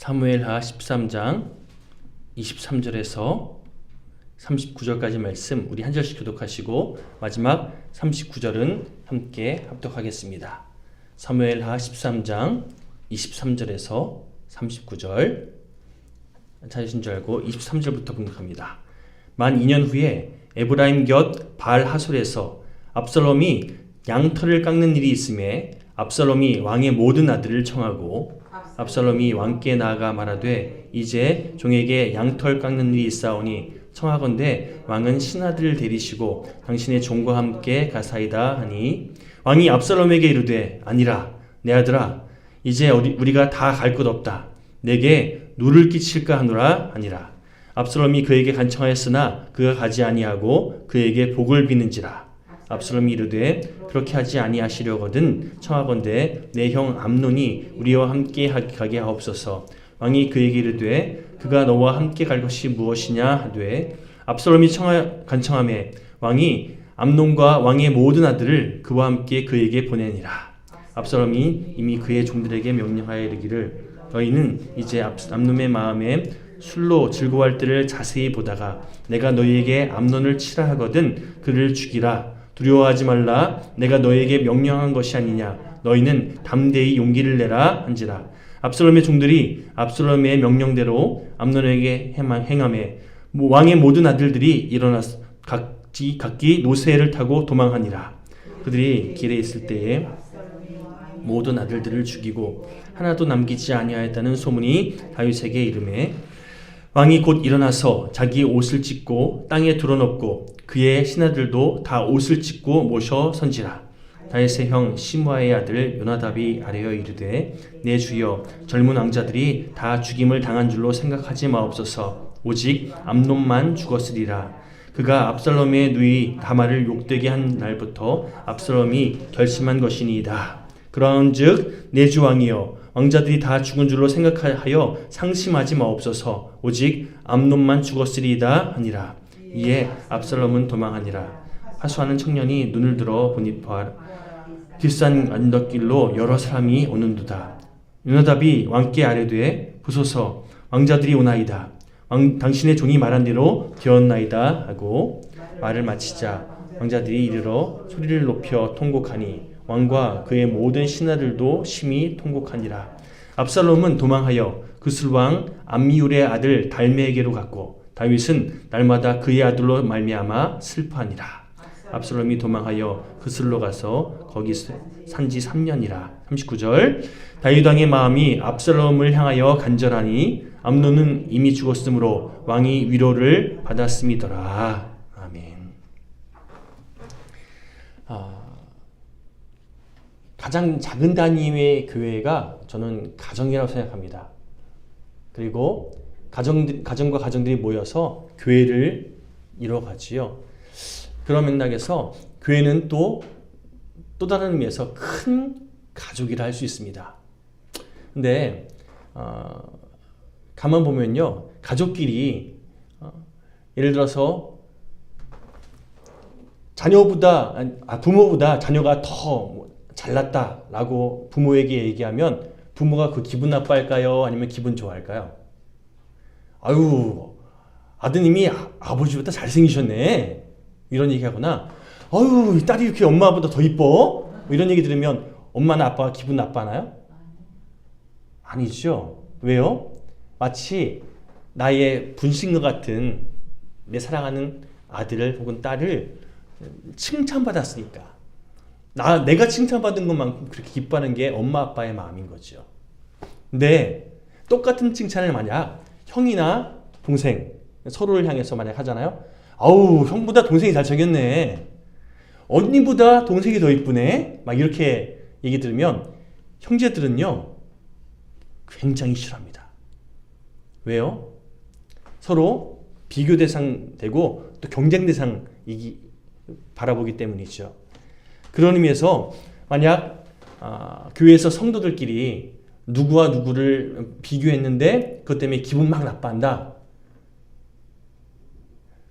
사무엘하 13장 23절에서 39절까지 말씀 우리 한 절씩 교독하시고 마지막 39절은 함께 합독하겠습니다. 사무엘하 13장 23절에서 39절 찾으신 줄 알고 23절부터 공독합니다. 만 2년 후에 에브라임 곁 바알 하솔에서 압살롬이 양털을 깎는 일이 있음에 압살롬이 왕의 모든 아들을 청하고 압살롬이 왕께 나아가 말하되 이제 종에게 양털 깎는 일이 있사오니 청하건대 왕은 신하들을 데리시고 당신의 종과 함께 가사이다 하니 왕이 압살롬에게 이르되 아니라 내 아들아 이제 우리가 다 갈 것 없다 내게 누를 끼칠까 하노라 하니라. 압살롬이 그에게 간청하였으나 그가 가지 아니하고 그에게 복을 비는지라. 압살롬이 이르되 그렇게 하지 아니하시려거든 청하건대 내 형 암논이 우리와 함께 가게 하옵소서. 왕이 그에게 이르되 그가 너와 함께 갈 것이 무엇이냐 하되 압살롬이 간청하매 왕이 암논과 왕의 모든 아들을 그와 함께 그에게 보내니라. 압살롬이 이미 그의 종들에게 명령하여 이르기를 너희는 이제 암논의 마음에 술로 즐거워할 때를 자세히 보다가 내가 너희에게 암논을 치라 하거든 그를 죽이라. 두려워하지 말라. 내가 너희에게 명령한 것이 아니냐. 너희는 담대히 용기를 내라 한지라. 압살롬의 종들이 압살롬의 명령대로 암논에게 행하매 왕의 모든 아들들이 일어나서 각기 노새를 타고 도망하니라. 그들이 길에 있을 때에 모든 아들들을 죽이고 하나도 남기지 아니하였다는 소문이 다윗에게 이르매 왕이 곧 일어나서 자기 옷을 찢고 땅에 드러놓고 그의 신하들도 다 옷을 찢고 모셔 선지라. 다윗의 형 시므아의 아들 요나답이 아뢰어 이르되 내 주여 젊은 왕자들이 다 죽임을 당한 줄로 생각하지 마옵소서. 오직 암논만 죽었으리라. 그가 압살롬의 누이 다말을 욕되게 한 날부터 압살롬이 결심한 것이니이다. 그러한즉 내 주 왕이여 왕자들이 다 죽은 줄로 생각하여 상심하지 마옵소서. 오직 암논만 죽었으리이다 하니라. 이에 압살롬은 도망하니라. 하수하는 청년이 눈을 들어 보니 뒷산 언덕길로 여러 사람이 오는도다. 요나답이 왕께 아뢰되 보소서 왕자들이 오나이다. 당신의 종이 말한 대로 되었나이다 하고 말을 마치자 왕자들이 이르러 소리를 높여 통곡하니 왕과 그의 모든 신하들도 심히 통곡하니라. 압살롬은 도망하여 그술왕 암미울의 아들 달메에게로 갔고 다윗은 날마다 그의 아들로 말미암아 슬퍼하니라. 압살롬이 도망하여 그술로 가서 거기 산지 3년이라. 39절 다윗 왕의 마음이 압살롬을 향하여 간절하니 암논은 이미 죽었으므로 왕이 위로를 받았음이더라. 아멘. 가장 작은 단위의 교회가 저는 가정이라고 생각합니다. 그리고 가정과 가정들이 모여서 교회를 이뤄가지요. 그런 맥락에서 교회는 또 다른 의미에서 큰 가족이라 할 수 있습니다. 근데 가만 보면요, 가족끼리 예를 들어서 부모보다 자녀가 더 잘났다라고 부모에게 얘기하면 부모가 그 기분 나빠할까요? 아니면 기분 좋아할까요? 아유, 아드님이 아버지보다 잘생기셨네. 이런 얘기하거나 아유, 딸이 이렇게 엄마보다 더 이뻐? 이런 얘기 들으면 엄마나 아빠가 기분 나빠하나요? 아니죠. 왜요? 마치 나의 분신과 같은 내 사랑하는 아들을 혹은 딸을 칭찬받았으니까 내가 칭찬받은 것만큼 그렇게 기뻐하는 게 엄마 아빠의 마음인 거죠. 근데 똑같은 칭찬을 만약 형이나 동생 서로를 향해서 만약 하잖아요. 아우, 형보다 동생이 잘생겼네. 언니보다 동생이 더 이쁘네. 막 이렇게 얘기 들으면 형제들은요 굉장히 싫어합니다. 왜요? 서로 비교 대상 되고 또 경쟁 대상 바라보기 때문이죠. 그런 의미에서 만약 교회에서 성도들끼리 누구와 누구를 비교했는데 그것 때문에 기분 막 나빠한다.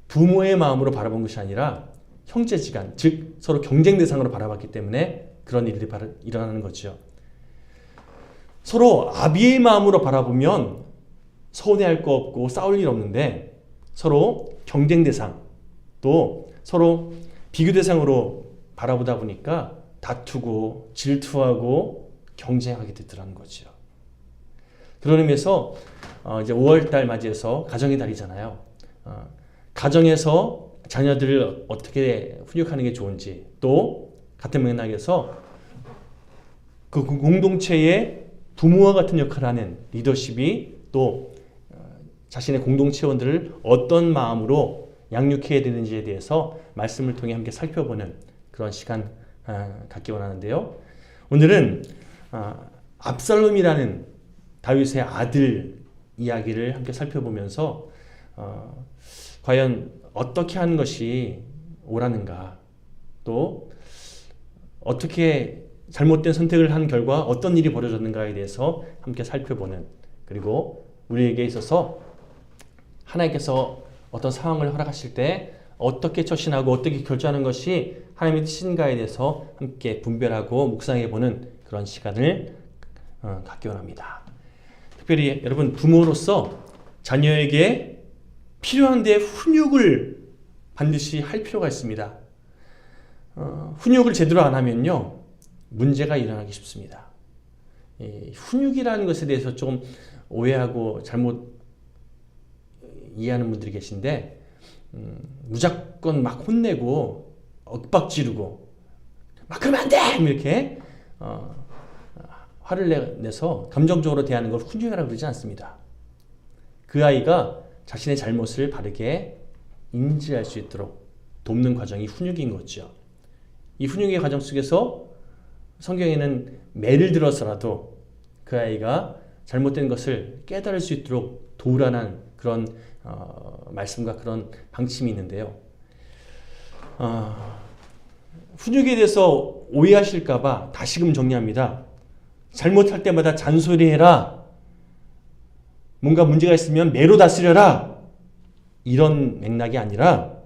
부모의 마음으로 바라본 것이 아니라 형제지간, 즉 서로 경쟁 대상으로 바라봤기 때문에 그런 일들이 일어나는 거죠. 서로 아비의 마음으로 바라보면 서운해할 거 없고 싸울 일 없는데 서로 경쟁 대상 또 서로 비교 대상으로 바라보다 보니까 다투고 질투하고 경쟁하게 되더라는 거죠. 그런 의미에서 이제 5월달 맞이해서 가정의 달이잖아요. 가정에서 자녀들을 어떻게 훈육하는 게 좋은지 또 같은 맥락에서 그 공동체의 부모와 같은 역할을 하는 리더십이 또 자신의 공동체원들을 어떤 마음으로 양육해야 되는지에 대해서 말씀을 통해 함께 살펴보는 그런 시간 갖기 원하는데요. 오늘은 압살롬이라는 다윗의 아들 이야기를 함께 살펴보면서 과연 어떻게 하는 것이 옳았는가 또 어떻게 잘못된 선택을 한 결과 어떤 일이 벌어졌는가에 대해서 함께 살펴보는 그리고 우리에게 있어서 하나님께서 어떤 상황을 허락하실 때 어떻게 처신하고 어떻게 결정하는 것이 하나님의 뜻인가에 대해서 함께 분별하고 묵상해보는 그런 시간을 갖기 원합니다. 특별히 여러분 부모로서 자녀에게 필요한 데 훈육을 반드시 할 필요가 있습니다. 훈육을 제대로 안 하면요 문제가 일어나기 쉽습니다. 훈육이라는 것에 대해서 좀 오해하고 잘못 이해하는 분들이 계신데 무조건 막 혼내고 윽박지르고 막 그러면 안 돼! 이렇게 화를 내서 감정적으로 대하는 걸 훈육이라고 그러지 않습니다. 그 아이가 자신의 잘못을 바르게 인지할 수 있도록 돕는 과정이 훈육인 거죠. 이 훈육의 과정 속에서 성경에는 매를 들어서라도 그 아이가 잘못된 것을 깨달을 수 있도록 도우라는 그런 말씀과 그런 방침이 있는데요. 훈육에 대해서 오해하실까봐 다시금 정리합니다. 잘못할 때마다 잔소리해라. 뭔가 문제가 있으면 매로 다스려라. 이런 맥락이 아니라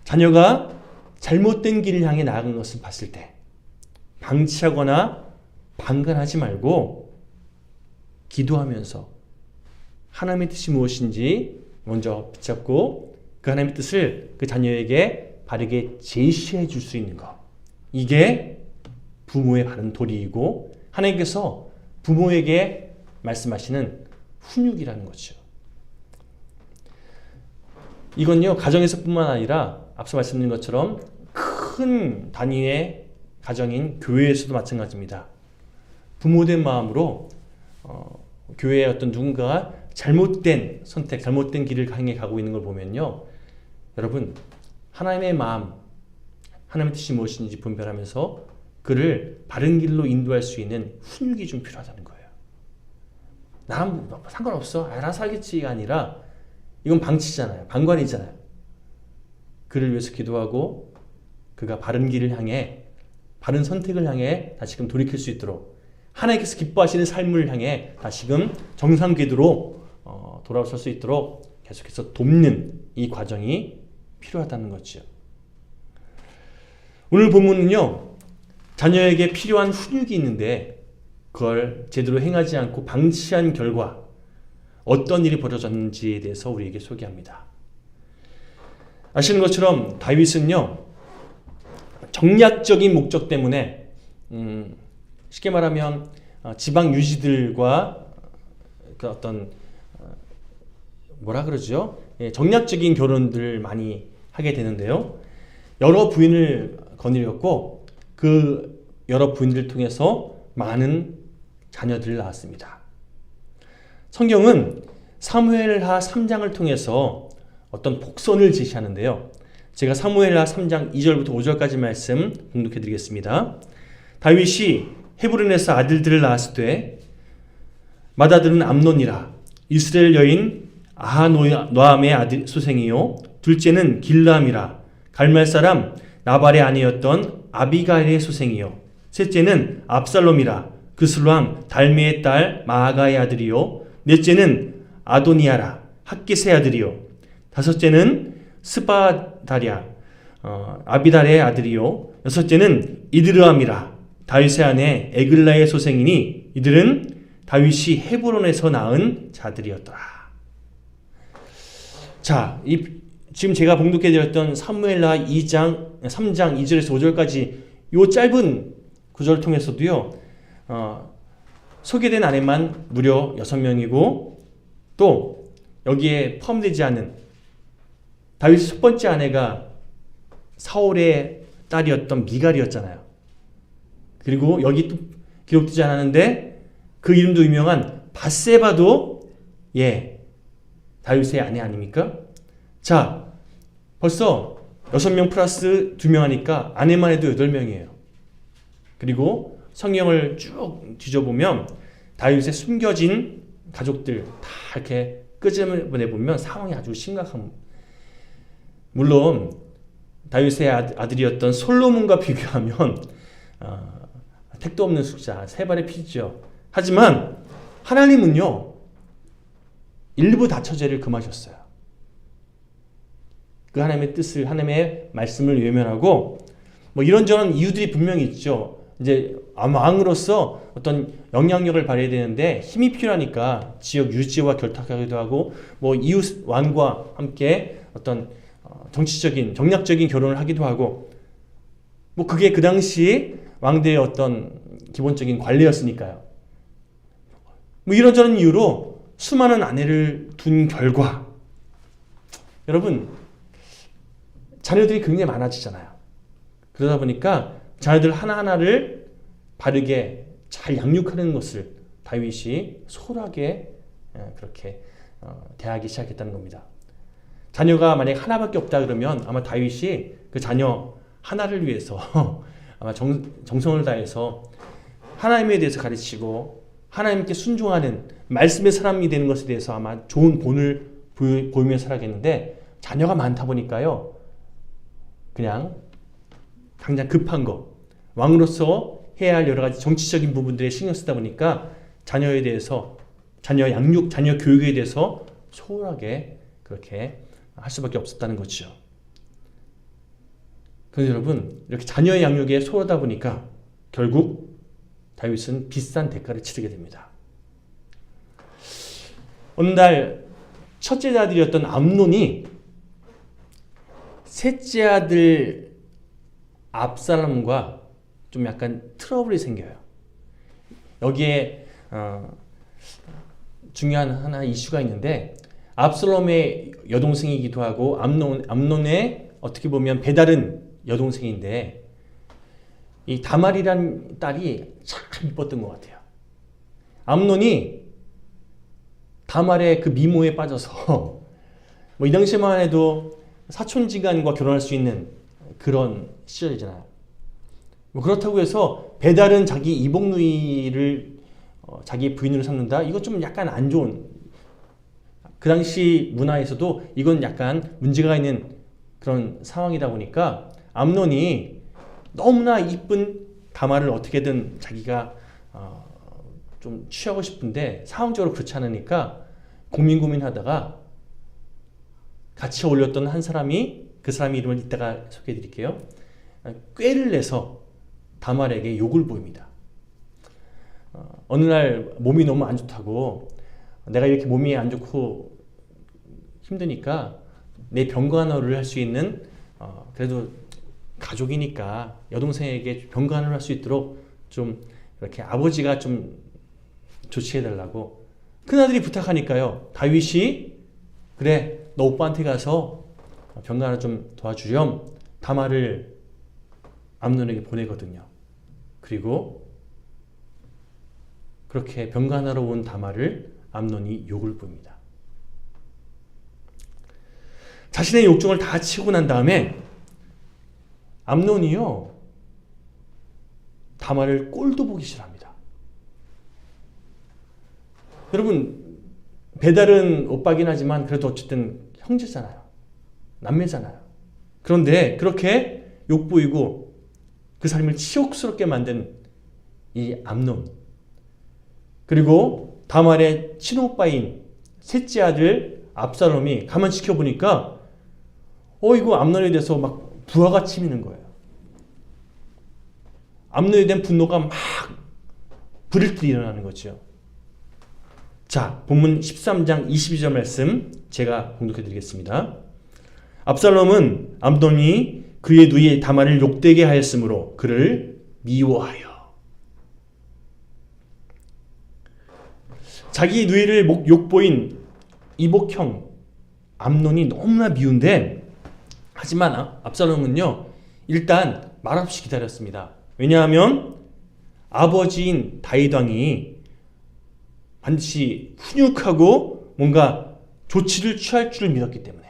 자녀가 잘못된 길을 향해 나아간 것을 봤을 때 방치하거나 방관하지 말고 기도하면서 하나님의 뜻이 무엇인지 먼저 붙잡고 그 하나님의 뜻을 그 자녀에게 바르게 제시해 줄 수 있는 것. 이게 부모의 바른 도리이고 하나님께서 부모에게 말씀하시는 훈육이라는 거죠. 이건요 가정에서뿐만 아니라 앞서 말씀드린 것처럼 큰 단위의 가정인 교회에서도 마찬가지입니다. 부모된 마음으로 교회의 어떤 누군가가 잘못된 선택, 잘못된 길을 향해 가고 있는 걸 보면요, 여러분 하나님의 마음, 하나님의 뜻이 무엇인지 분별하면서 그를 바른 길로 인도할 수 있는 훈육이 좀 필요하다는 거예요. 나랑 상관없어, 알아서 살겠지가 아니라 이건 방치잖아요, 방관이잖아요. 그를 위해서 기도하고 그가 바른 길을 향해, 바른 선택을 향해 다시금 돌이킬 수 있도록 하나님께서 기뻐하시는 삶을 향해 다시금 정상 궤도로 돌아설 수 있도록 계속해서 돕는 이 과정이 필요하다는 거죠. 오늘 본문은요, 자녀에게 필요한 훈육이 있는데 그걸 제대로 행하지 않고 방치한 결과 어떤 일이 벌어졌는지에 대해서 우리에게 소개합니다. 아시는 것처럼 다윗은요, 정략적인 목적 때문에 쉽게 말하면 지방 유지들과 그 어떤 뭐라 그러죠? 정략적인 결혼들을 많이 하게 되는데요. 여러 부인을 거느렸고 그 여러 부인들을 통해서 많은 자녀들을 낳았습니다. 성경은 사무엘하 3장을 통해서 어떤 폭선을 제시하는데요. 제가 사무엘하 3장 2절부터 5절까지 말씀 봉독해 드리겠습니다. 다윗이 헤브론에서 아들들을 낳았을 때 맏아들은 암논이라 이스라엘 여인 아하노암의 아들 소생이요 둘째는 길람이라 갈멜 사람 나발의 아내였던 아비가일의 소생이요 셋째는 압살롬이라 그슬왕 달메의 딸 마아가의 아들이요 넷째는 아도니아라 학깃의 아들이요 다섯째는 스바다랴 아비달의 아들이요 여섯째는 이드르암이라 다윗의 아내 에글라의 소생이니 이들은 다윗이 헤브론에서 낳은 자들이었더라. 자, 지금 제가 봉독해 드렸던 사무엘하 3장 2절에서 5절까지 이 짧은 구절을 통해서도요. 소개된 아내만 무려 6명이고 또 여기에 포함되지 않은 다윗의 첫 번째 아내가 사울의 딸이었던 미갈이었잖아요. 그리고 여기 또 기록되지 않았는데 그 이름도 유명한 밧세바도 다윗의 아내 아닙니까? 자, 벌써 6명 플러스 2명 하니까 아내만 해도 8명이에요. 그리고 성경을 쭉 뒤져보면 다윗의 숨겨진 가족들 다 이렇게 끄집어내보면 상황이 아주 심각합니다. 물론 다윗의 아들이었던 솔로몬과 비교하면 택도 없는 숫자, 3발의 피죠. 하지만 하나님은요, 일부 다처제를 금하셨어요. 그 하나님의 뜻을, 하나님의 말씀을 외면하고 뭐 이런저런 이유들이 분명히 있죠. 이제 왕으로서 어떤 영향력을 발휘해야 되는데 힘이 필요하니까 지역 유지와 결탁하기도 하고 뭐 이웃 왕과 함께 어떤 정치적인 정략적인 결혼을 하기도 하고 뭐 그게 그 당시 왕대의 어떤 기본적인 관례였으니까요. 뭐 이런저런 이유로 수많은 아내를 둔 결과 여러분 자녀들이 굉장히 많아지잖아요. 그러다 보니까 자녀들 하나하나를 바르게 잘 양육하는 것을 다윗이 소홀하게 그렇게 대하기 시작했다는 겁니다. 자녀가 만약 하나밖에 없다 그러면 아마 다윗이 그 자녀 하나를 위해서 아마 정성을 다해서 하나님에 대해서 가르치고 하나님께 순종하는 말씀의 사람이 되는 것에 대해서 아마 좋은 본을 보이며 살아가겠는데 자녀가 많다 보니까요. 그냥 당장 급한 거 왕으로서 해야 할 여러 가지 정치적인 부분들에 신경 쓰다 보니까 자녀에 대해서 자녀 양육, 자녀 교육에 대해서 소홀하게 그렇게 할 수밖에 없었다는 거죠. 그런데 여러분 이렇게 자녀의 양육에 소홀하다 보니까 결국 다윗은 비싼 대가를 치르게 됩니다. 어느 날 첫째 아들이었던 암논이 셋째 아들 압살롬과 좀 약간 트러블이 생겨요. 여기에 중요한 하나 이슈가 있는데 압살롬의 여동생이기도 하고 암논의 어떻게 보면 배다른 여동생인데 이 다말이란 딸이 참 이뻤던 것 같아요. 암논이 다말의 그 미모에 빠져서 뭐 이 당시만 해도 사촌지간과 결혼할 수 있는 그런 시절이잖아요. 뭐 그렇다고 해서 배다른 자기 이복누이를 자기 부인으로 삼는다? 이거 좀 약간 안 좋은, 그 당시 문화에서도 이건 약간 문제가 있는 그런 상황이다 보니까 암논이 너무나 이쁜 다말을 어떻게든 자기가 좀 취하고 싶은데 상황적으로 그렇지 않으니까 고민하다가 같이 어울렸던 한 사람이, 그 사람의 이름을 이따가 소개해 드릴게요. 꾀를 내서 다말에게 욕을 보입니다. 어느 날 몸이 너무 안 좋다고, 내가 이렇게 몸이 안 좋고 힘드니까 내 병간호를 할 수 있는 그래도 가족이니까 여동생에게 병간호를 할 수 있도록 좀 이렇게 아버지가 좀 조치해달라고 큰아들이 부탁하니까요. 다윗이 그래 너 오빠한테 가서 병간호 좀 도와주렴 다말을 암논에게 보내거든요. 그리고 그렇게 병간호로 온 다말을 암논이 욕을 부립니다. 자신의 욕정을 다 치고 난 다음에 암논이요 다말을 꼴도 보기 싫어합니다. 여러분 배달은 오빠긴 하지만 그래도 어쨌든 형제잖아요. 남매잖아요. 그런데 그렇게 욕보이고 그 삶을 치욕스럽게 만든 이 암논, 그리고 다말의 친오빠인 셋째 아들 압살롬이 가만히 지켜보니까 이거 암논에 대해서 막 부하가 치미는 거예요. 암논에 대한 분노가 막 부릴듯 일어나는 거죠. 자, 본문 13장 22절 말씀 제가 공독해 드리겠습니다. 압살롬은 암논이 그의 누이 다말을 욕되게 하였으므로 그를 미워하여. 자기 누이를 욕보인 이복형 암논이 너무나 미운데, 하지만 압살롬은요 일단 말없이 기다렸습니다. 왜냐하면 아버지인 다윗 왕이 반드시 훈육하고 뭔가 조치를 취할 줄을 믿었기 때문에.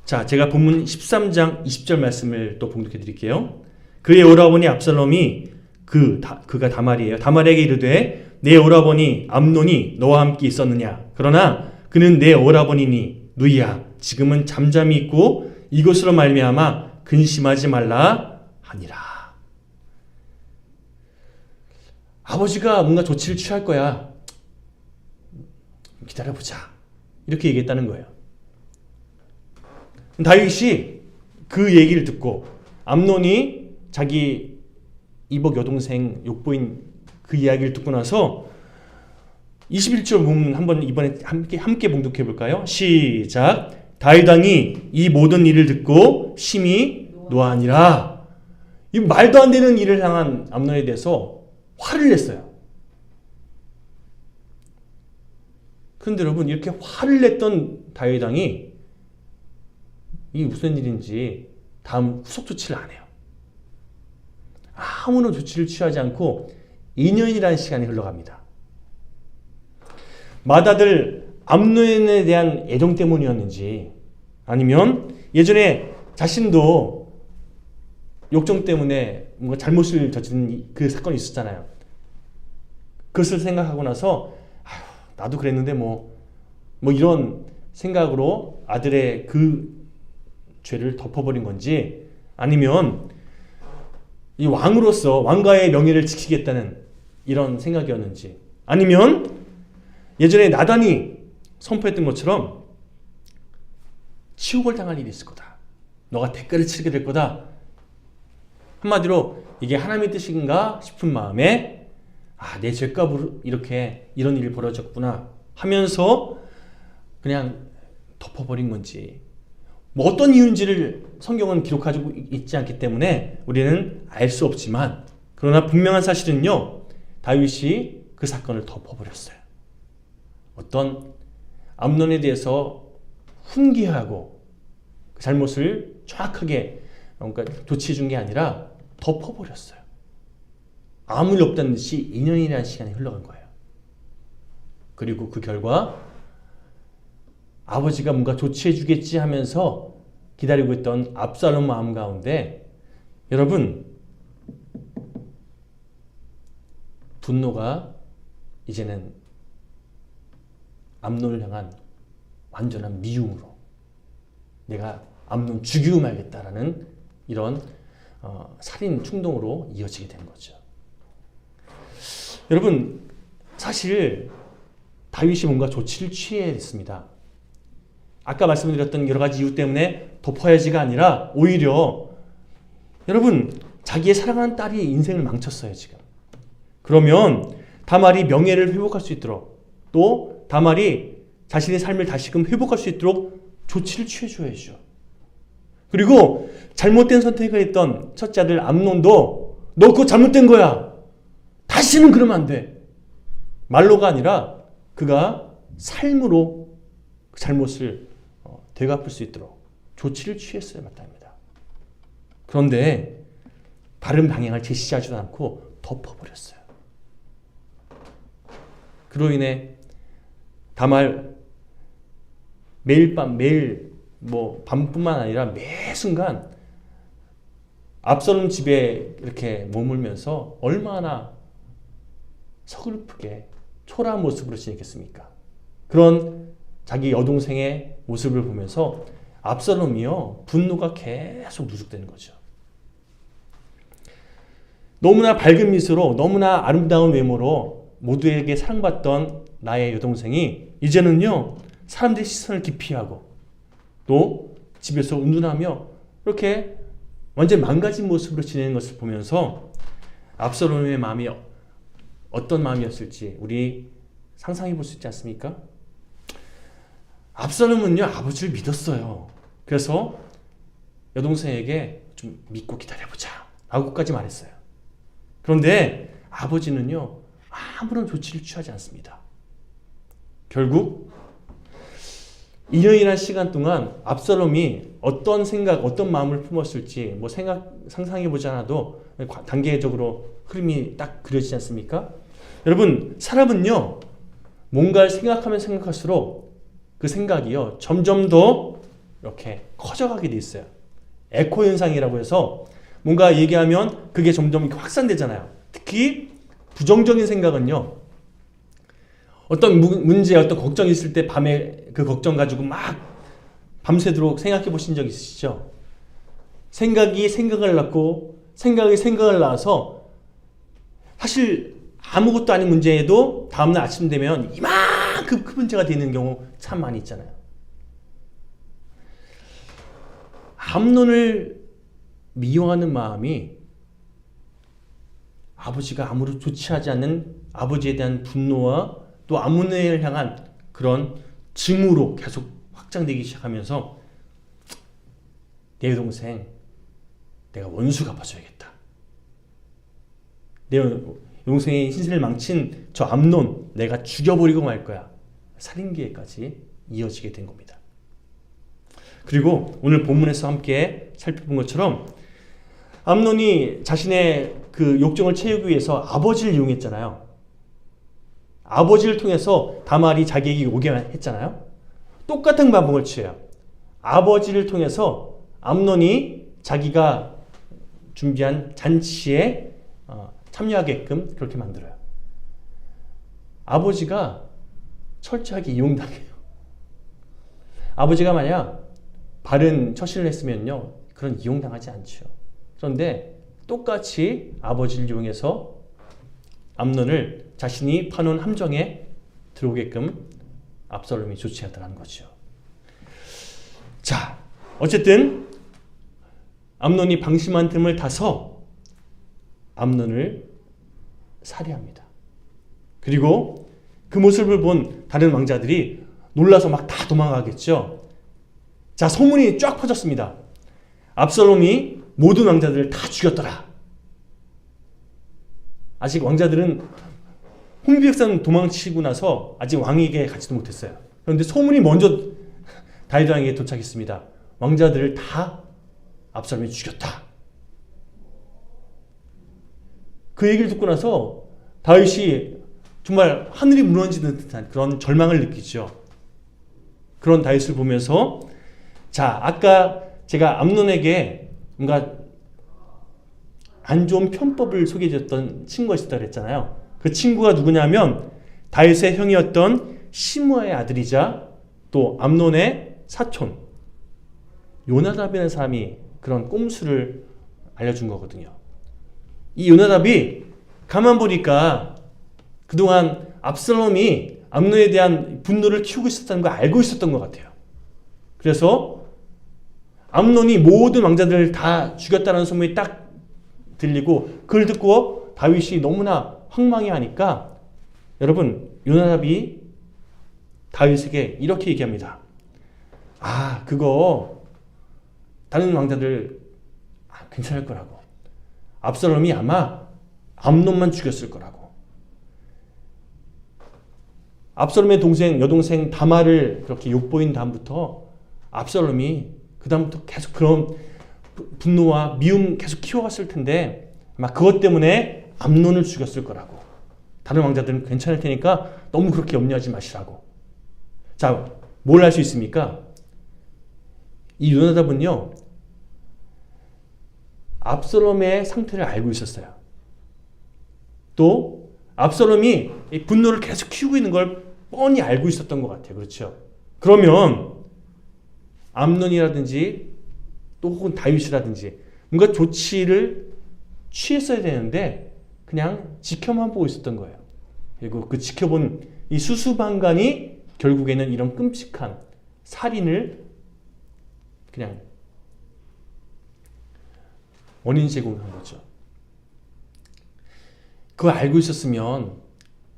자, 제가 본문 13장 20절 말씀을 또 봉독해 드릴게요. 그의 오라버니 압살롬이 그가 다말이에요. 다말에게 이르되 내 오라버니 암논이 너와 함께 있었느냐? 그러나 그는 내 오라버니니 누이야. 지금은 잠잠히 있고 이것으로 말미암아 근심하지 말라 하니라. 아버지가 뭔가 조치를 취할 거야. 기다려보자. 이렇게 얘기했다는 거예요. 다윗이 그 얘기를 듣고 암논이 자기 이복 여동생 욕보인 그 이야기를 듣고 나서 21절 보면 한번 이번에 함께 봉독해 볼까요? 시작. 다윗 왕이 이 모든 일을 듣고 심히 노하니라. 이 말도 안 되는 일을 향한 암논에 대해서 화를 냈어요. 그런데 여러분, 이렇게 화를 냈던 다윗 왕이 이게 무슨 일인지 다음 후속 조치를 안 해요. 아무런 조치를 취하지 않고 2년이라는 시간이 흘러갑니다. 맏아들 암논에 대한 애정 때문이었는지, 아니면 예전에 자신도 욕정 때문에 뭔가 잘못을 저지른 그 사건이 있었잖아요. 그것을 생각하고 나서 나도 그랬는데 뭐 이런 생각으로 아들의 그 죄를 덮어버린 건지, 아니면 이 왕으로서 왕가의 명예를 지키겠다는 이런 생각이었는지, 아니면 예전에 나단이 선포했던 것처럼 치욕을 당할 일이 있을 거다. 너가 대가를 치르게 될 거다. 한마디로 이게 하나님의 뜻인가 싶은 마음에 내 죄값으로 이렇게 이런 일이 벌어졌구나 하면서 그냥 덮어버린 건지, 뭐 어떤 이유인지를 성경은 기록하고 있지 않기 때문에 우리는 알 수 없지만, 그러나 분명한 사실은요, 다윗이 그 사건을 덮어버렸어요. 어떤 암논에 대해서 훈계하고 그 잘못을 정확하게 그러니까 조치해 준 게 아니라 덮어버렸어요. 아무 일 없다는 듯이 2년이라는 시간이 흘러간 거예요. 그리고 그 결과 아버지가 뭔가 조치해 주겠지 하면서 기다리고 있던 압살롬 마음 가운데, 여러분, 분노가 이제는 암논을 향한 완전한 미움으로 내가 암논 죽이고 말겠다라는 이런 살인 충동으로 이어지게 된 거죠. 여러분, 사실 다윗이 뭔가 조치를 취해야 됐습니다. 아까 말씀드렸던 여러 가지 이유 때문에 덮어야지가 아니라 오히려 여러분, 자기의 사랑하는 딸이 인생을 망쳤어요, 지금. 그러면 다말이 명예를 회복할 수 있도록, 또 다말이 자신의 삶을 다시금 회복할 수 있도록 조치를 취해줘야죠. 그리고 잘못된 선택을 했던 첫째 아들 암논도 너 그거 잘못된 거야. 다시는 그러면 안 돼. 말로가 아니라 그가 삶으로 그 잘못을 되갚을 수 있도록 조치를 취했어야 마땅합니다. 그런데 바른 방향을 제시하지도 않고 덮어버렸어요. 그로 인해 다말 매일 밤뿐만 아니라 매 순간 압살롬 집에 이렇게 머물면서 얼마나 서글프게 초라한 모습으로 지냈겠습니까? 그런 자기 여동생의 모습을 보면서 압살롬이요, 분노가 계속 누적되는 거죠. 너무나 밝은 미소로, 너무나 아름다운 외모로 모두에게 사랑받던 나의 여동생이 이제는요, 사람들의 시선을 기피하고 또 집에서 운둔하며 이렇게 완전 망가진 모습으로 지내는 것을 보면서 압살롬의 마음이 어떤 마음이었을지 우리 상상해 볼 수 있지 않습니까? 압살롬은요, 아버지를 믿었어요. 그래서 여동생에게 좀 믿고 기다려보자 라고까지 말했어요. 그런데 아버지는요, 아무런 조치를 취하지 않습니다. 결국 2년이라는 시간 동안 압살롬이 어떤 생각, 어떤 마음을 품었을지 뭐 상상해 보지 않아도 단계적으로 흐름이 딱 그려지지 않습니까? 여러분, 사람은요, 뭔가를 생각하면 생각할수록 그 생각이요, 점점 더 이렇게 커져가게 돼 있어요. 에코 현상이라고 해서 뭔가 얘기하면 그게 점점 이렇게 확산되잖아요. 특히 부정적인 생각은요, 어떤 문제, 어떤 걱정이 있을 때 밤에 그 걱정 가지고 막 밤새도록 생각해 보신 적 있으시죠? 생각이 생각을 낳고 생각이 생각을 낳아서 사실 아무것도 아닌 문제에도 다음날 아침 되면 이만큼 큰 문제가 되는 경우 참 많이 있잖아요. 암논을 미워하는 마음이 아버지가 아무런 조치하지 않는 아버지에 대한 분노와 또 암논을 향한 그런 증오로 계속 확장되기 시작하면서 내 동생 내가 원수 갚아줘야겠다. 내 동생의 신세를 망친 저 암논 내가 죽여버리고 말 거야. 살인계획까지 이어지게 된 겁니다. 그리고 오늘 본문에서 함께 살펴본 것처럼 암논이 자신의 그 욕정을 채우기 위해서 아버지를 이용했잖아요. 아버지를 통해서 다말이 자기에게 오게 했잖아요. 똑같은 방법을 취해요. 아버지를 통해서 암논이 자기가 준비한 잔치에 참여하게끔 그렇게 만들어요. 아버지가 철저하게 이용당해요. 아버지가 만약 바른 처신을 했으면요, 그런 이용당하지 않죠. 그런데 똑같이 아버지를 이용해서 암논을 자신이 파놓은 함정에 들어오게끔 압살롬이 조치하더라는 거죠. 자, 어쨌든 암논이 방심한 틈을 타서 암논을 살해합니다. 그리고 그 모습을 본 다른 왕자들이 놀라서 막 다 도망가겠죠. 자, 소문이 쫙 퍼졌습니다. 압살롬이 모든 왕자들을 다 죽였더라. 아직 왕자들은 홍비백산 도망치고 나서 아직 왕에게 가지도 못했어요. 그런데 소문이 먼저 다윗 왕에게 도착했습니다. 왕자들을 다 압살롬이 죽였다. 그 얘기를 듣고 나서 다윗이 정말 하늘이 무너지는 듯한 그런 절망을 느끼죠. 그런 다윗을 보면서 자, 아까 제가 암논에게 뭔가 안 좋은 편법을 소개해줬던 친구가 있었다고 그랬잖아요. 그 친구가 누구냐면 다윗의 형이었던 시므아의 아들이자 또 암논의 사촌 요나답이라는 사람이 그런 꼼수를 알려준 거거든요. 이 요나답이 가만 보니까 그동안 압살롬이 암논에 대한 분노를 키우고 있었다는 걸 알고 있었던 것 같아요. 그래서 암논이 모든 왕자들을 다 죽였다는 소문이 딱 들리고 그걸 듣고 다윗이 너무나 황망해하니까 여러분 요나답이 다윗에게 이렇게 얘기합니다. 아, 그거 다른 왕자들 괜찮을 거라고. 압살롬이 아마 암논만 죽였을 거라고. 압살롬의 여동생 다말을 그렇게 욕보인 다음부터 압살롬이 그 다음부터 계속 그런 분노와 미움 계속 키워갔을 텐데 아마 그것 때문에 암논을 죽였을 거라고. 다른 왕자들은 괜찮을 테니까 너무 그렇게 염려하지 마시라고. 자, 뭘 할 수 있습니까? 이 요나답은요, 압살롬의 상태를 알고 있었어요. 또 압살롬이 이 분노를 계속 키우고 있는 걸 뻔히 알고 있었던 것 같아요. 그렇죠? 그러면 암논이라든지 또 혹은 다윗이라든지 뭔가 조치를 취했어야 되는데 그냥 지켜만 보고 있었던 거예요. 그리고 그 지켜본 이 수수방관이 결국에는 이런 끔찍한 살인을 그냥 원인 제공한 거죠. 그거 알고 있었으면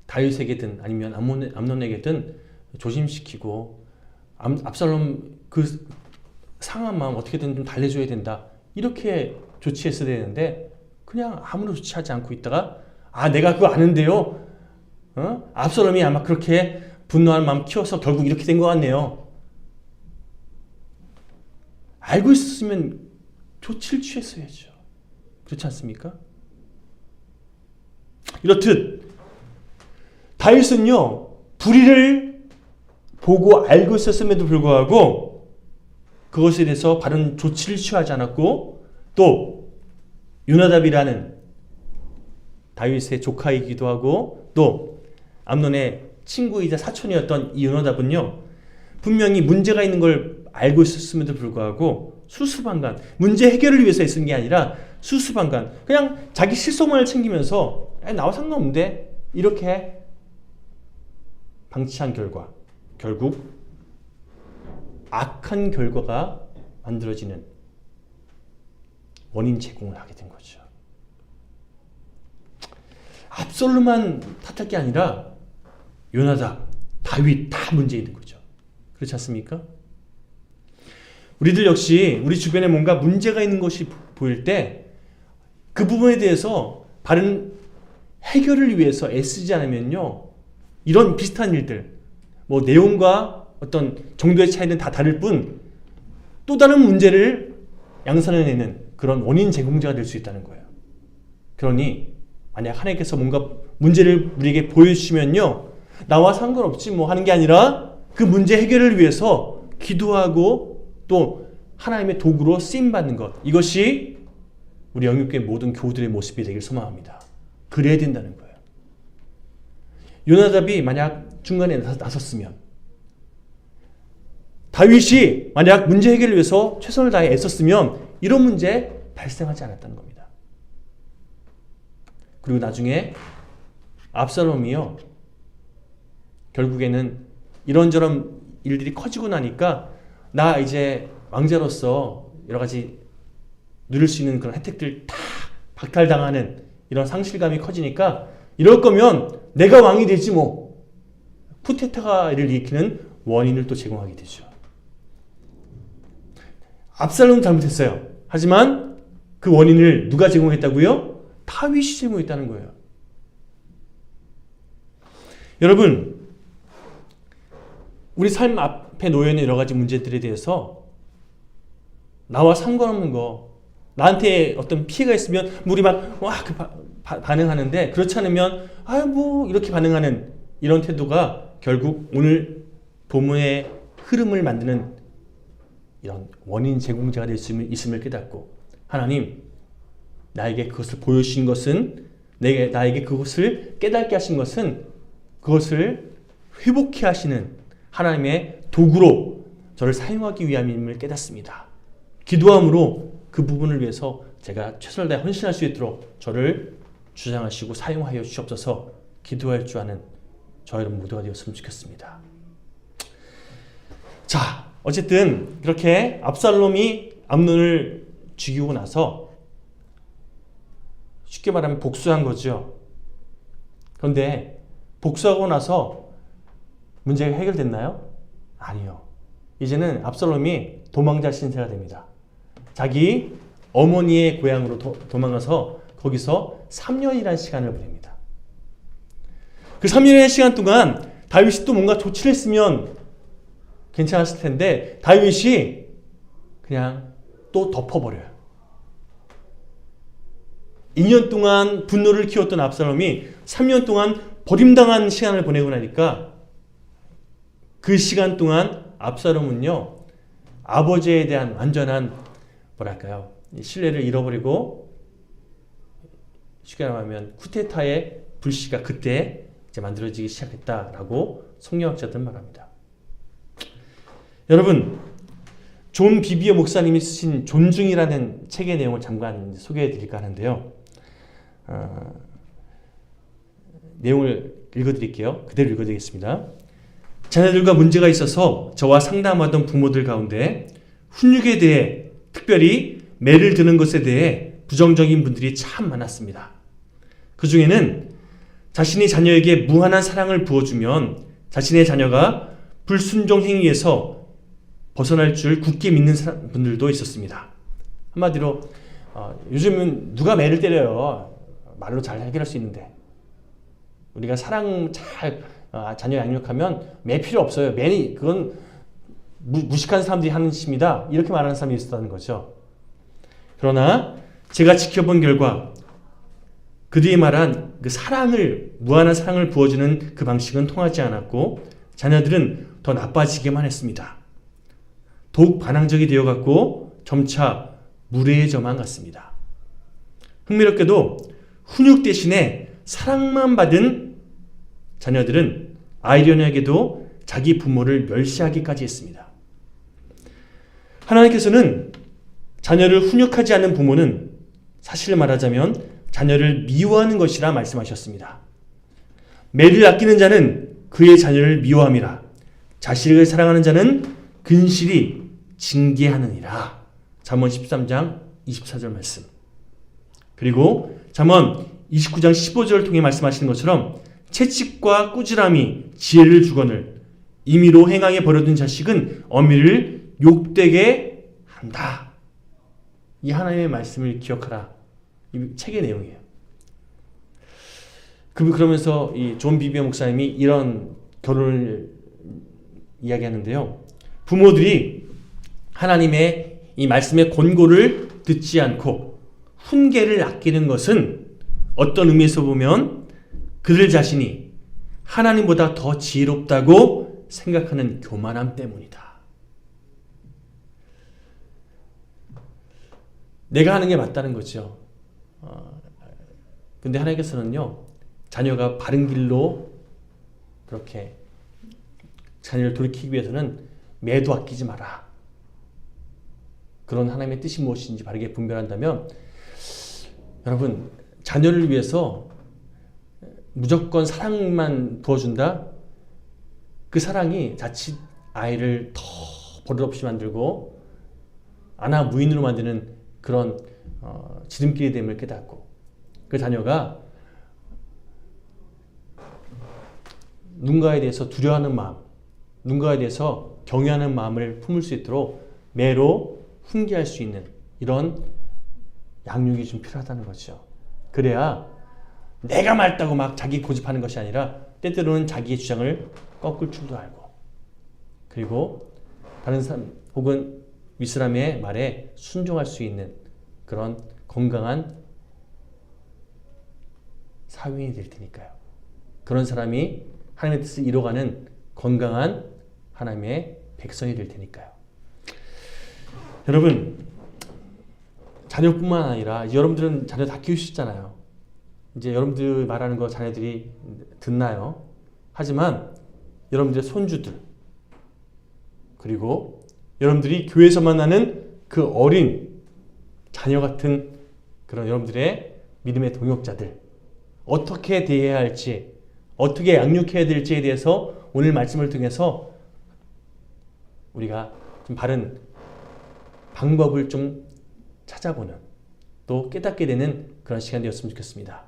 다윗에게든 아니면 암논에게든 조심시키고 압살롬 그 상한 마음 어떻게든 좀 달래줘야 된다. 이렇게 조치했어야 되는데 그냥 아무런 조치하지 않고 있다가 내가 그거 아는데요. 압살롬이 아마 그렇게 분노한 마음 키워서 결국 이렇게 된 것 같네요. 알고 있었으면 조치를 취했어야죠. 그렇지 않습니까? 이렇듯 다윗은요 불의를 보고 알고 있었음에도 불구하고 그것에 대해서 바른 조치를 취하지 않았고, 또 요나답이라는 다윗의 조카이기도 하고 또 암논의 친구이자 사촌이었던 이 요나답은요 분명히 문제가 있는 걸 알고 있었음에도 불구하고 수수방관, 문제 해결을 위해서 애쓴 게 아니라 수수방관, 그냥 자기 실속만을 챙기면서 나와 상관없는데 이렇게 방치한 결과 결국 악한 결과가 만들어지는 원인 제공을 하게 된 거죠. 압살롬만 탓할 게 아니라 요나답, 다윗 다 문제 있는 거죠. 그렇지 않습니까? 우리들 역시 우리 주변에 뭔가 문제가 있는 것이 보일 때 그 부분에 대해서 바른 해결을 위해서 애쓰지 않으면요 이런 비슷한 일들, 뭐 내용과 어떤 정도의 차이는 다 다를 뿐 또 다른 문제를 양산해내는 그런 원인 제공자가 될 수 있다는 거예요. 그러니 만약 하나님께서 뭔가 문제를 우리에게 보여주시면요 나와 상관없지 뭐 하는 게 아니라 그 문제 해결을 위해서 기도하고 또 하나님의 도구로 쓰임받는 것, 이것이 우리 영육교회 모든 교우들의 모습이 되길 소망합니다. 그래야 된다는 거예요. 요나답이 만약 중간에 나섰으면, 다윗이 만약 문제 해결을 위해서 최선을 다해 애썼으면 이런 문제 발생하지 않았다는 겁니다. 그리고 나중에 압살롬이요 결국에는 이런저런 일들이 커지고 나니까 나 이제 왕자로서 여러 가지 누릴 수 있는 그런 혜택들 다 박탈당하는 이런 상실감이 커지니까 이럴 거면 내가 왕이 되지 뭐, 쿠데타를 일으키는 원인을 또 제공하게 되죠. 압살롬은 잘못했어요. 하지만 그 원인을 누가 제공했다고요? 다윗이 제공했다는 거예요. 여러분, 우리 삶 앞에 놓여있는 여러 가지 문제들에 대해서 나와 상관없는 거, 나한테 어떤 피해가 있으면 우리 막 반응하는데, 그렇지 않으면 뭐 이렇게 반응하는 이런 태도가 결국 오늘 본문의 흐름을 만드는 이런 원인 제공자가 될 수 있음을 깨닫고, 하나님 나에게 그것을 보여주신 것은, 나에게 그것을 깨닫게 하신 것은 그것을 회복케 하시는 하나님의 도구로 저를 사용하기 위함임을 깨닫습니다. 기도함으로 그 부분을 위해서 제가 최선을 다해 헌신할 수 있도록 저를 주장하시고 사용하여 주시옵소서. 기도할 줄 아는 저 여러분 모두가 되었으면 좋겠습니다. 자, 어쨌든 그렇게 압살롬이 암논을 죽이고 나서 쉽게 말하면 복수한 거죠. 그런데 복수하고 나서 문제가 해결됐나요? 아니요. 이제는 압살롬이 도망자 신세가 됩니다. 자기 어머니의 고향으로 도망가서 거기서 3년이라는 시간을 보냅니다. 그 3년의 시간 동안 다윗이 또 뭔가 조치를 했으면 괜찮았을 텐데 다윗이 그냥 또 덮어버려요. 2년 동안 분노를 키웠던 압살롬이 3년 동안 버림당한 시간을 보내고 나니까 그 시간 동안 압살롬은요 아버지에 대한 완전한 뭐랄까요 신뢰를 잃어버리고, 쉽게 말하면 쿠데타의 불씨가 그때 이제 만들어지기 시작했다라고 성경학자들은 말합니다. 여러분, 존 비비어 목사님이 쓰신 존중이라는 책의 내용을 잠깐 소개해 드릴까 하는데요. 내용을 읽어드릴게요. 그대로 읽어드리겠습니다. 자녀들과 문제가 있어서 저와 상담하던 부모들 가운데 훈육에 대해, 특별히 매를 드는 것에 대해 부정적인 분들이 참 많았습니다. 그 중에는 자신이 자녀에게 무한한 사랑을 부어주면 자신의 자녀가 불순종 행위에서 벗어날 줄 굳게 믿는 분들도 있었습니다. 한마디로 요즘은 누가 매를 때려요. 말로 잘 해결할 수 있는데 우리가 사랑 잘 자녀 양육하면 매 필요 없어요. 매니 그건 무식한 사람들이 하는 짓입니다. 이렇게 말하는 사람이 있었다는 거죠. 그러나 제가 지켜본 결과 그들이 말한 그 사랑을 무한한 사랑을 부어주는 그 방식은 통하지 않았고 자녀들은 더 나빠지기만 했습니다. 더욱 반항적이 되어갔고 점차 무례해져만 갔습니다. 흥미롭게도 훈육 대신에 사랑만 받은 자녀들은 아이러니하게도 자기 부모를 멸시하기까지 했습니다. 하나님께서는 자녀를 훈육하지 않는 부모는 사실 말하자면 자녀를 미워하는 것이라 말씀하셨습니다. 매를 아끼는 자는 그의 자녀를 미워함이라. 자식을 사랑하는 자는 근실이 징계하느니라. 잠언 13장 24절 말씀. 그리고 잠언 29장 15절을 통해 말씀하시는 것처럼 채찍과 꾸지람이 지혜를 주거늘 임의로 행하게 버려둔 자식은 어미를 욕되게 한다. 이 하나님의 말씀을 기억하라. 이 책의 내용이에요. 그러면서 이 존 비비어 목사님이 이런 결론을 이야기하는데요. 부모들이 하나님의 이 말씀의 권고를 듣지 않고 훈계를 아끼는 것은 어떤 의미에서 보면 그들 자신이 하나님보다 더 지혜롭다고 생각하는 교만함 때문이다. 내가 하는 게 맞다는 거죠. 근데 하나님께서는요, 자녀가 바른 길로 그렇게 자녀를 돌이키기 위해서는 매도 아끼지 마라. 그런 하나님의 뜻이 무엇인지 바르게 분별한다면, 여러분, 자녀를 위해서 무조건 사랑만 부어준다? 그 사랑이 자칫 아이를 더 버릇없이 만들고 아나무인으로 만드는 그런 지름길이 됨을 깨닫고 그 자녀가 누군가에 대해서 두려워하는 마음, 누군가에 대해서 경외하는 마음을 품을 수 있도록 매로 훈계할 수 있는 이런 양육이 좀 필요하다는 거죠. 그래야 내가 맞다고 막 자기 고집하는 것이 아니라 때때로는 자기의 주장을 꺾을 줄도 알고, 그리고 다른 사람 혹은 윗사람의 말에 순종할 수 있는 그런 건강한 사회인이 될 테니까요. 그런 사람이 하나님의 뜻을 이뤄가는 건강한 하나님의 백성이 될 테니까요. 여러분, 자녀뿐만 아니라 여러분들은 자녀 다 키우셨잖아요. 이제 여러분들 말하는 거 자녀들이 듣나요? 하지만 여러분들의 손주들, 그리고 여러분들이 교회에서 만나는 그 어린 자녀 같은 그런 여러분들의 믿음의 동역자들, 어떻게 대해야 할지, 어떻게 양육해야 될지에 대해서 오늘 말씀을 통해서 우리가 좀 바른 방법을 좀 찾아보는, 또 깨닫게 되는 그런 시간 되었으면 좋겠습니다.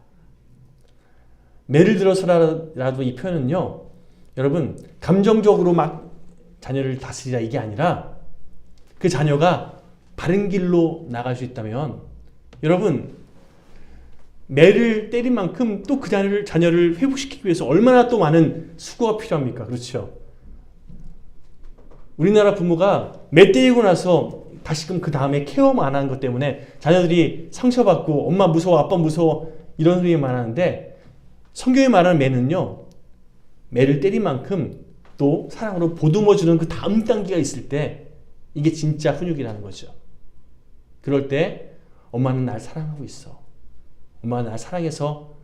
예를 들어서라도 이 표현은요, 여러분, 감정적으로 막 자녀를 다스리라 이게 아니라 그 자녀가 바른 길로 나갈 수 있다면, 여러분, 매를 때린 만큼 또 그 자녀를 회복시키기 위해서 얼마나 또 많은 수고가 필요합니까? 그렇죠? 우리나라 부모가 매 때리고 나서 다시금 그 다음에 케어만 안 하는 것 때문에 자녀들이 상처받고 엄마 무서워, 아빠 무서워 이런 소리 말하는데, 성경이 말하는 매는요, 매를 때린 만큼 또 사랑으로 보듬어주는 그 다음 단계가 있을 때 이게 진짜 훈육이라는 거죠. 그럴 때 엄마는 날 사랑하고 있어. 엄마가 날 사랑해서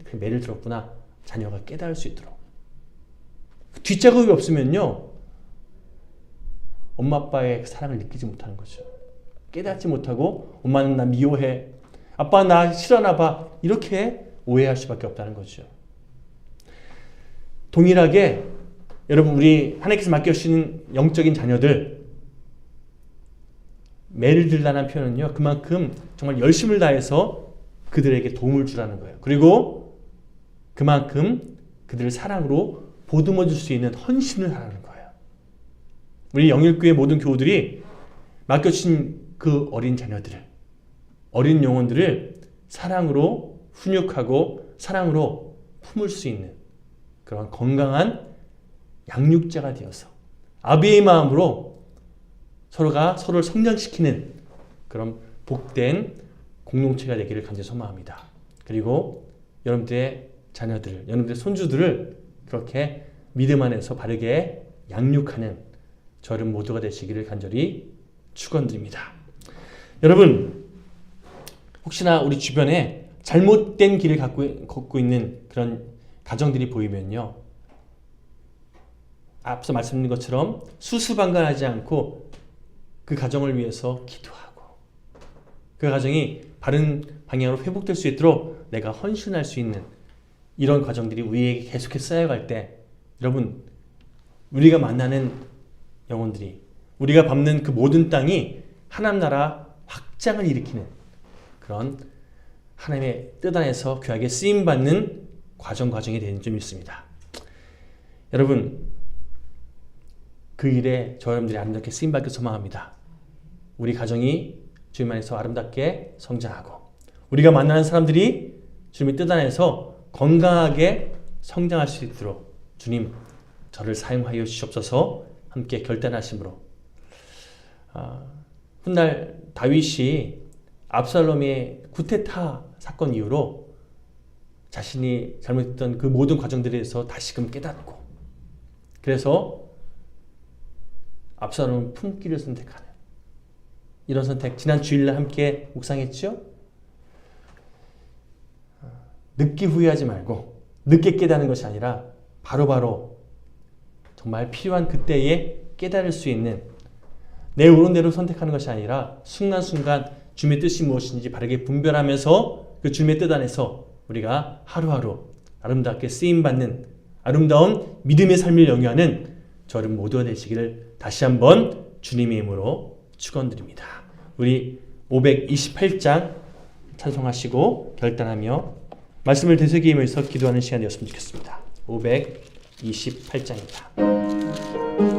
그 매를 들었구나. 자녀가 깨달을 수 있도록. 뒷작업이 없으면요, 엄마 아빠의 사랑을 느끼지 못하는 거죠. 깨닫지 못하고 엄마는 나 미워해, 아빠 나 싫어하나 봐, 이렇게 오해할 수밖에 없다는 거죠. 동일하게 여러분, 우리 하나님께서 맡겨주시는 영적인 자녀들, 매를 들다는 표현은요, 그만큼 정말 열심을 다해서 그들에게 도움을 주라는 거예요. 그리고 그만큼 그들을 사랑으로 보듬어 줄 수 있는 헌신을 하라는 거예요. 우리 영일교회 모든 교우들이 맡겨주신 그 어린 자녀들을, 어린 영혼들을 사랑으로 훈육하고 사랑으로 품을 수 있는 그런 건강한 양육자가 되어서 아비의 마음으로 서로가 서로를 성장시키는 그런 복된 공동체가 되기를 간절히 소망합니다. 그리고 여러분들의 자녀들, 여러분들의 손주들을 그렇게 믿음 안에서 바르게 양육하는 저런 모두가 되시기를 간절히 축원드립니다. 여러분, 혹시나 우리 주변에 잘못된 길을 걷고 있는 그런 가정들이 보이면요, 앞서 말씀드린 것처럼 수수방관하지 않고 그 가정을 위해서 기도하고 그 가정이 바른 방향으로 회복될 수 있도록 내가 헌신할 수 있는 이런 과정들이 우리에게 계속해서 쌓여갈 때, 여러분, 우리가 만나는 영혼들이, 우리가 밟는 그 모든 땅이 하나님 나라 확장을 일으키는 그런 하나님의 뜻 안에서 귀하게 쓰임받는 과정이 되는 점 있습니다. 여러분, 그 일에 저 여러분들이 아름답게 쓰임받길 소망합니다. 우리 가정이 주님 안에서 아름답게 성장하고 우리가 만나는 사람들이 주님의 뜻 안에서 건강하게 성장할 수 있도록 주님, 저를 사용하여 주시옵소서. 함께 결단하심으로 훗날 다윗이 압살롬의 쿠데타 사건 이후로 자신이 잘못했던 그 모든 과정들에 대해서 다시금 깨닫고, 그래서 압살롬은 품기를 선택하는 이런 선택, 지난 주일날 함께 묵상했죠? 늦게 후회하지 말고 늦게 깨닫는 것이 아니라 바로바로 정말 필요한 그때에 깨달을 수 있는, 내 의론대로 선택하는 것이 아니라 순간순간 주님의 뜻이 무엇인지 바르게 분별하면서 그 주님의 뜻 안에서 우리가 하루하루 아름답게 쓰임받는 아름다운 믿음의 삶을 영위하는 저를 모두가 되시기를 다시 한번 주님의 이름으로 축원드립니다. 우리 528장 찬송하시고 결단하며 말씀을 되새기면서 기도하는 시간이었으면 좋겠습니다. 528장입니다.